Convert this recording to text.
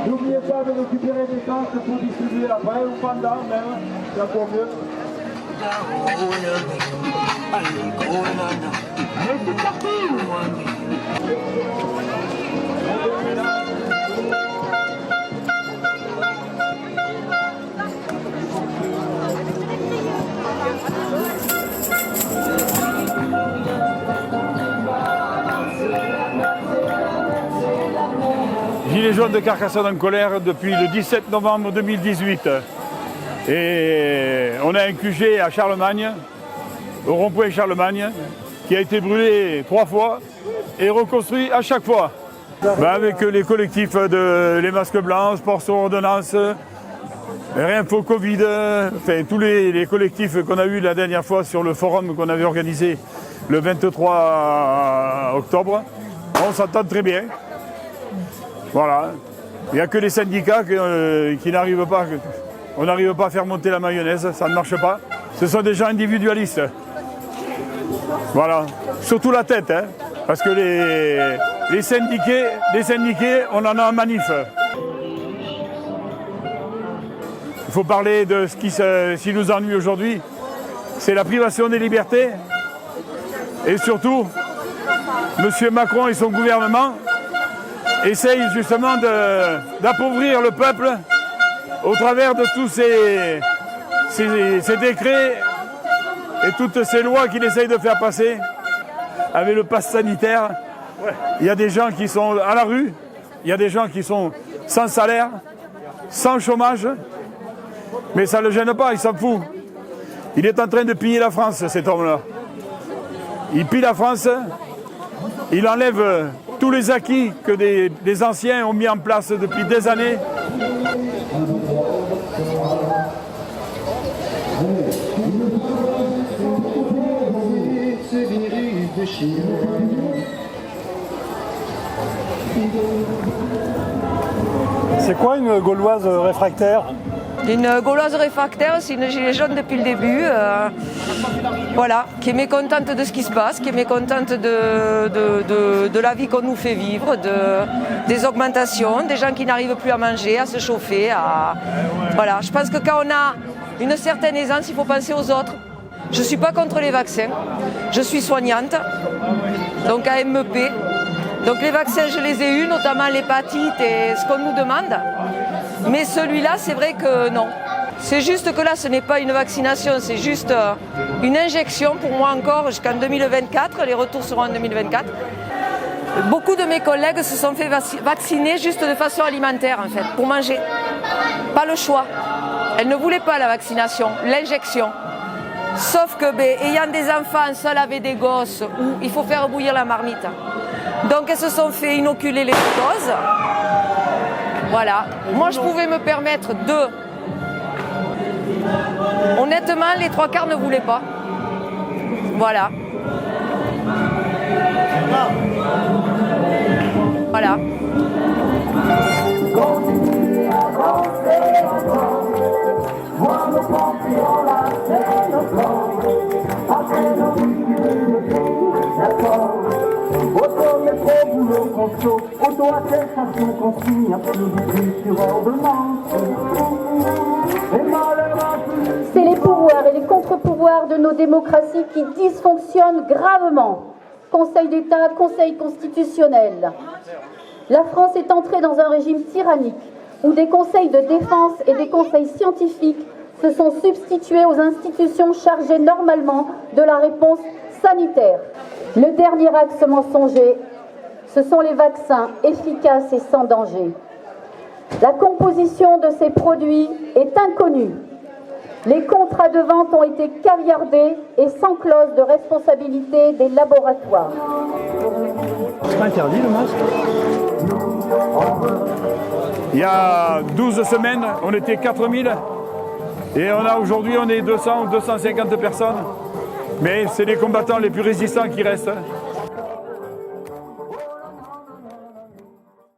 N'oubliez pas de récupérer des casques pour distribuer après ou pendant même, c'est encore mieux. Allez, c'est parti! Gilets jaunes de Carcassonne en colère depuis le 17 novembre 2018. Et on a un QG à Charlemagne, au rond-point Charlemagne, qui a été brûlé 3 fois et reconstruit à chaque fois. Avec les collectifs de les masques blancs, sport sur ordonnance, Réinfo Covid, enfin tous les collectifs qu'on a eu la dernière fois sur le forum qu'on avait organisé le 23 octobre, on s'entend très bien. Voilà. Il n'y a que les syndicats qui n'arrivent pas, on n'arrive pas à faire monter la mayonnaise, ça ne marche pas. Ce sont des gens individualistes. Voilà. Surtout la tête, hein, parce que les syndiqués, on en a en manif. Il faut parler de ce qui nous ennuie aujourd'hui, c'est la privation des libertés. Et surtout, M. Macron et son gouvernement essayent justement d'appauvrir le peuple au travers de tous ces décrets et toutes ces lois qu'il essaye de faire passer. Avec le pass sanitaire, il y a des gens qui sont à la rue, il y a des gens qui sont sans salaire, sans chômage, mais ça ne le gêne pas, il s'en fout. Il est en train de piller la France, cet homme-là. Il pille la France, il enlève tous les acquis que des anciens ont mis en place depuis des années. C'est quoi une Gauloise réfractaire ? Une Gauloise réfractaire, c'est une gilet jaune depuis le début, voilà, qui est mécontente de ce qui se passe, qui est mécontente de la vie qu'on nous fait vivre, des augmentations, des gens qui n'arrivent plus à manger, à se chauffer. Voilà. Je pense que quand on a une certaine aisance, il faut penser aux autres. Je ne suis pas contre les vaccins, je suis soignante, donc à MEP. Donc les vaccins, je les ai eus, notamment l'hépatite et ce qu'on nous demande. Mais celui-là, c'est vrai que non. C'est juste que là, ce n'est pas une vaccination, c'est juste une injection pour moi encore jusqu'en 2024. Les retours seront en 2024. Beaucoup de mes collègues se sont fait vacciner juste de façon alimentaire, en fait, pour manger. Pas le choix. Elles ne voulaient pas la vaccination, l'injection. Sauf que, ayant des enfants seuls avec des gosses, où il faut faire bouillir la marmite. Donc elles se sont fait inoculer les doses. Voilà. Moi, je pouvais me permettre de... Honnêtement, les 3/4 ne voulaient pas. Voilà. Voilà. C'est les pouvoirs et les contre-pouvoirs de nos démocraties qui dysfonctionnent gravement. Conseil d'État, Conseil constitutionnel. La France est entrée dans un régime tyrannique où des conseils de défense et des conseils scientifiques se sont substitués aux institutions chargées normalement de la réponse sanitaire. Le dernier axe mensonger, ce sont les vaccins efficaces et sans danger. La composition de ces produits est inconnue. Les contrats de vente ont été caviardés et sans clause de responsabilité des laboratoires. C'est pas interdit le masque ? Il y a 12 semaines, on était 4000 et aujourd'hui on est 200 ou 250 personnes. Mais c'est les combattants les plus résistants qui restent.